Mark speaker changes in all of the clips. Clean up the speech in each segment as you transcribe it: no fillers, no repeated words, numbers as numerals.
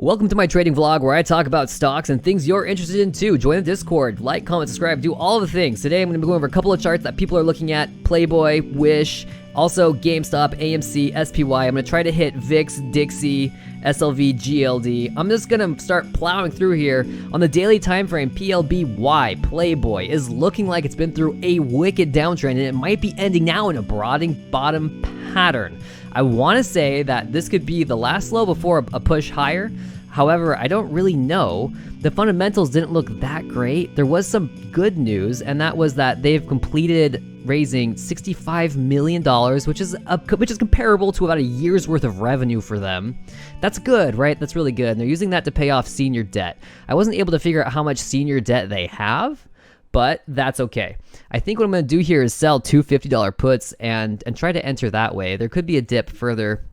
Speaker 1: Welcome to my trading vlog where I talk about stocks and things you're interested in too. Join the Discord, like, comment, subscribe, do all the things. Today I'm going to be going over a couple of charts that people are looking at. PLBY, Wish, also GameStop, AMC, SPY. I'm going to try to hit VIX, Dixie, SLV, GLD. I'm just going to start plowing through here. On the daily time frame, PLBY, PLBY, is looking like it's been through a wicked downtrend and it might be ending now in a broadening bottom pattern. I want to say that this could be the last low before a push higher. However, I don't really know. The fundamentals didn't look that great. There was some good news, and that was that they've completed raising $65 million, which is comparable to about a year's worth of revenue for them. That's good, right? That's really good. And they're using that to pay off senior debt. I wasn't able to figure out how much senior debt they have, but that's okay. I think what I'm going to do here is sell two $50 puts and try to enter that way. There could be a dip further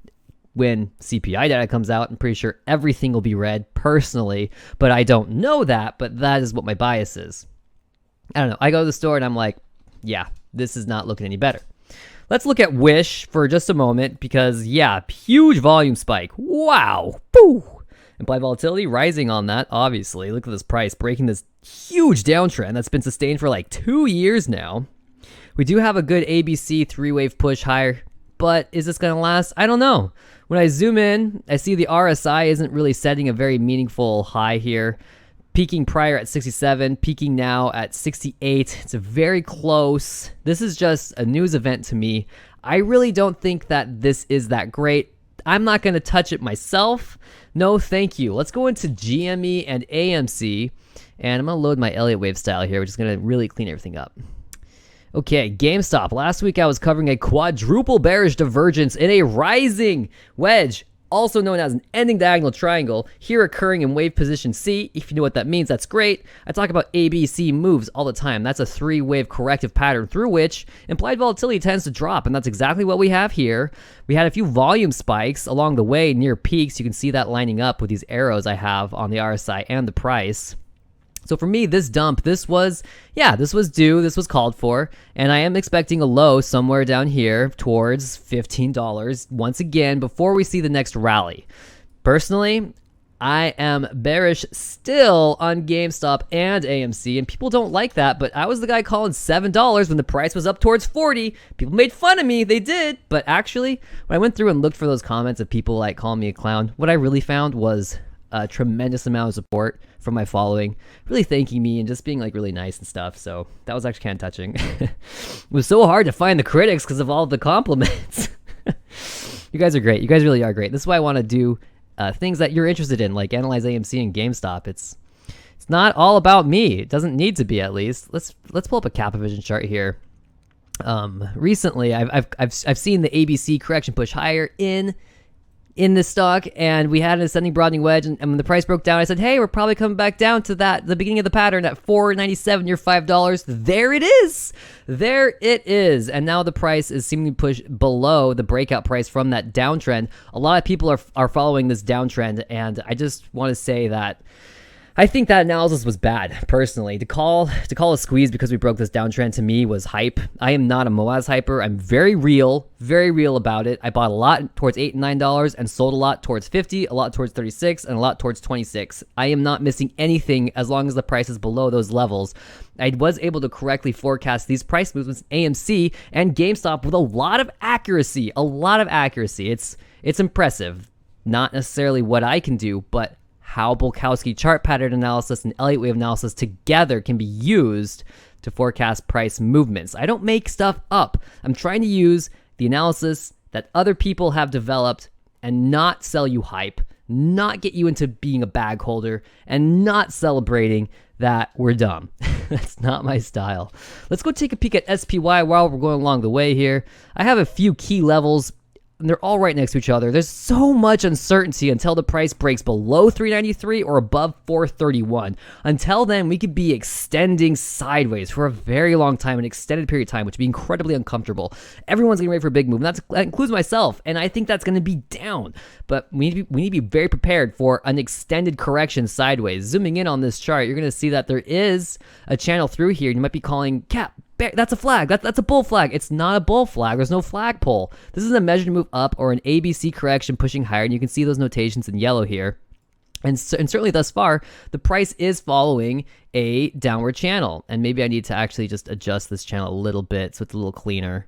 Speaker 1: when CPI data comes out. I'm pretty sure everything will be red personally, but I don't know that, but that is what my bias is. I don't know. I go to the store and I'm like, yeah, this is not looking any better. Let's look at Wish for just a moment because, yeah, huge volume spike. Wow. Boo. Implied volatility rising on that, obviously. Look at this price breaking this huge downtrend that's been sustained for like 2 years now. We do have a good ABC three-wave push higher, but is this going to last? I don't know. When I zoom in, I see the RSI isn't really setting a very meaningful high here. Peaking prior at 67, peaking now at 68. It's a very close. This is just a news event to me. I really don't think that this is that great. I'm not going to touch it myself. No, thank you. Let's go into GME and AMC, and I'm going to load my Elliott wave style here, which is going to really clean everything up. Okay, GameStop. Last week I was covering a quadruple bearish divergence in a rising wedge, also known as an ending diagonal triangle, here occurring in wave position C. If you know what that means, that's great. I talk about ABC moves all the time. That's a three-wave corrective pattern through which implied volatility tends to drop, and that's exactly what we have here. We had a few volume spikes along the way near peaks. You can see that lining up with these arrows I have on the RSI and the price. So for me, this dump, this was due, this was called for, and I am expecting a low somewhere down here towards $15 once again before we see the next rally. Personally, I am bearish still on GameStop and AMC, and people don't like that, but I was the guy calling $7 when the price was up towards 40. People made fun of me, they did, but actually, when I went through and looked for those comments of people like calling me a clown, what I really found was a tremendous amount of support from my following, really thanking me and just being like really nice and stuff. So that was actually kind of touching. It was so hard to find the critics because of all the compliments. You guys are great. You guys really are great. This is why I want to do things that you're interested in, like analyze AMC and GameStop. It's not all about me. It doesn't need to be, at least. Let's pull up a CAPPUCCIN chart here. Recently, I've seen the ABC correction push higher in this stock, and we had an ascending broadening wedge, and when the price broke down, I said, hey, we're probably coming back down to the beginning of the pattern at $4.97 near $5. There it is, and now the price is seemingly pushed below the breakout price from that downtrend. A lot of people are following this downtrend, and I just want to say that I think that analysis was bad, personally. To call a squeeze because we broke this downtrend, to me, was hype. I am not a Moaz hyper. I'm very real about it. I bought a lot towards $8 and $9 and sold a lot towards 50, a lot towards 36, and a lot towards 26. I am not missing anything as long as the price is below those levels. I was able to correctly forecast these price movements in AMC and GameStop with a lot of accuracy. It's impressive. Not necessarily what I can do, but how Bulkowski chart pattern analysis and Elliott wave analysis together can be used to forecast price movements. I don't make stuff up. I'm trying to use the analysis that other people have developed and not sell you hype, not get you into being a bag holder, and not celebrating that we're dumb. That's not my style. Let's go take a peek at SPY while we're going along the way here. I have a few key levels, and they're all right next to each other. There's so much uncertainty until the price breaks below 393 or above 431. Until then, we could be extending sideways for a very long time, an extended period of time, which would be incredibly uncomfortable. Everyone's getting ready for a big move, and that includes myself, and I think that's going to be down. But we need to be very prepared for an extended correction sideways. Zooming in on this chart, you're going to see that there is a channel through here. You might be calling cap. That's a flag. That's a bull flag. It's not a bull flag. There's no flagpole. This is a measured move up or an ABC correction pushing higher, and you can see those notations in yellow here. And certainly thus far, the price is following a downward channel. And maybe I need to actually just adjust this channel a little bit so it's a little cleaner.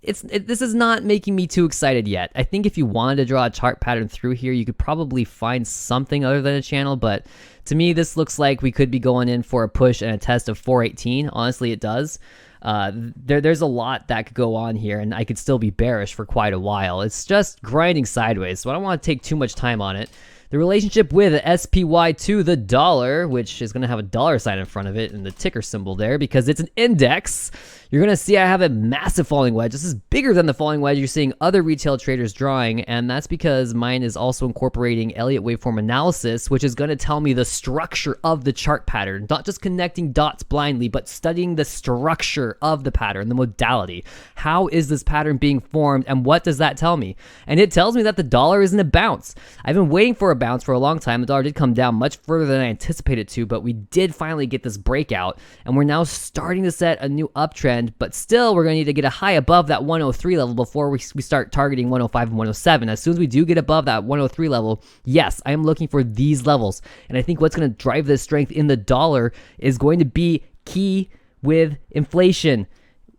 Speaker 1: This is not making me too excited yet. I think if you wanted to draw a chart pattern through here, you could probably find something other than a channel. But to me, this looks like we could be going in for a push and a test of 418. Honestly, it does. There's a lot that could go on here, and I could still be bearish for quite a while. It's just grinding sideways, so I don't want to take too much time on it. The relationship with SPY to the dollar, which is going to have a dollar sign in front of it and the ticker symbol there because it's an index. You're going to see I have a massive falling wedge. This is bigger than the falling wedge you're seeing other retail traders drawing, and that's because mine is also incorporating Elliott waveform analysis, which is going to tell me the structure of the chart pattern, not just connecting dots blindly, but studying the structure of the pattern, the modality. How is this pattern being formed, and what does that tell me? And it tells me that the dollar is in a bounce. I've been waiting for a bounce for a long time. The dollar did come down much further than I anticipated to, but we did finally get this breakout, and we're now starting to set a new uptrend. But still, we're going to need to get a high above that 103 level before we start targeting 105 and 107. As soon as we do get above that 103 level, yes, I am looking for these levels. And I think what's going to drive this strength in the dollar is going to be key with inflation.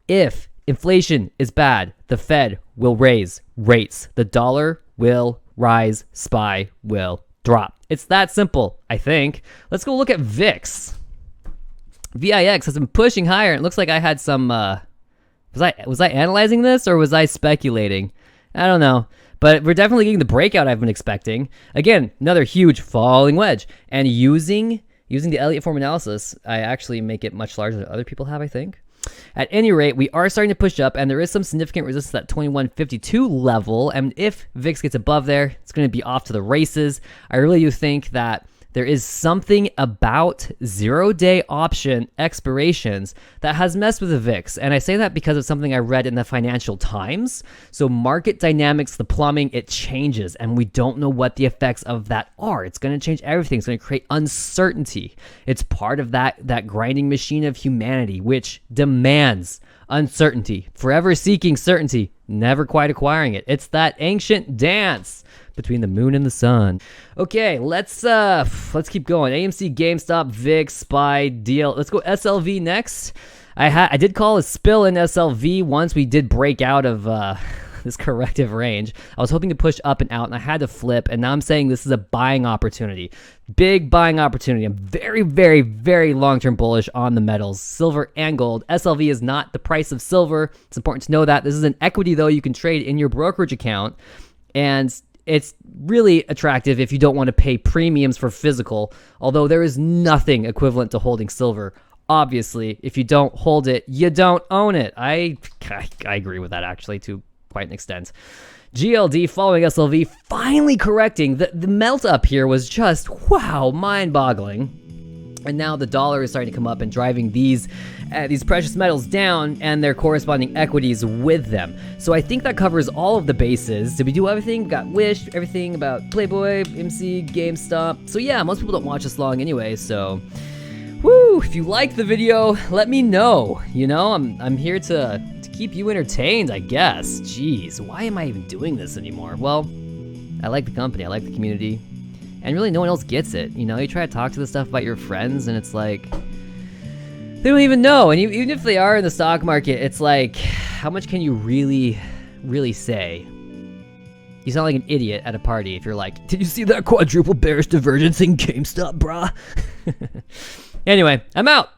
Speaker 1: If inflation is bad, the Fed will raise rates. The dollar will rise. SPY will drop. It's that simple, I think. Let's go look at VIX. VIX has been pushing higher, and it looks like I had some, was I analyzing this, or was I speculating? I don't know, but we're definitely getting the breakout I've been expecting. Again, another huge falling wedge, and using the Elliott form analysis, I actually make it much larger than other people have, I think. At any rate, we are starting to push up, and there is some significant resistance at 2152 level, and if VIX gets above there, it's going to be off to the races. I really do think that there is something about 0-day option expirations that has messed with the VIX. And I say that because of something I read in the Financial Times. So market dynamics, the plumbing, it changes. And we don't know what the effects of that are. It's going to change everything. It's going to create uncertainty. It's part of that grinding machine of humanity, which demands uncertainty. Forever seeking certainty, never quite acquiring it. It's that ancient dance between the moon and the sun. Okay, let's keep going. AMC, GameStop, VIX, SPY, deal. Let's go SLV next. I did call a spill in SLV once we did break out of this corrective range. I was hoping to push up and out, and I had to flip, and now I'm saying this is a buying opportunity. Big buying opportunity. I'm very, very, very long-term bullish on the metals, silver and gold. SLV is not the price of silver. It's important to know that. This is an equity, though, you can trade in your brokerage account, and it's really attractive if you don't want to pay premiums for physical, although there is nothing equivalent to holding silver. Obviously, if you don't hold it, you don't own it. I agree with that, actually, to quite an extent. GLD following SLV, finally correcting. The melt up here was just, wow, mind-boggling. And now the dollar is starting to come up and driving these precious metals down and their corresponding equities with them. So I think that covers all of the bases. Did we do everything? We got Wish, everything about PLBY, AMC, GameStop. So yeah, most people don't watch this long anyway, so woo, if you like the video, let me know. You know, I'm here to keep you entertained, I guess. Jeez, why am I even doing this anymore? Well, I like the company, I like the community. And really, no one else gets it. You know, you try to talk to this stuff about your friends, and it's like, they don't even know. And even if they are in the stock market, it's like, how much can you really, really say? You sound like an idiot at a party if you're like, did you see that quadruple bearish divergence in GameStop, brah? Anyway, I'm out.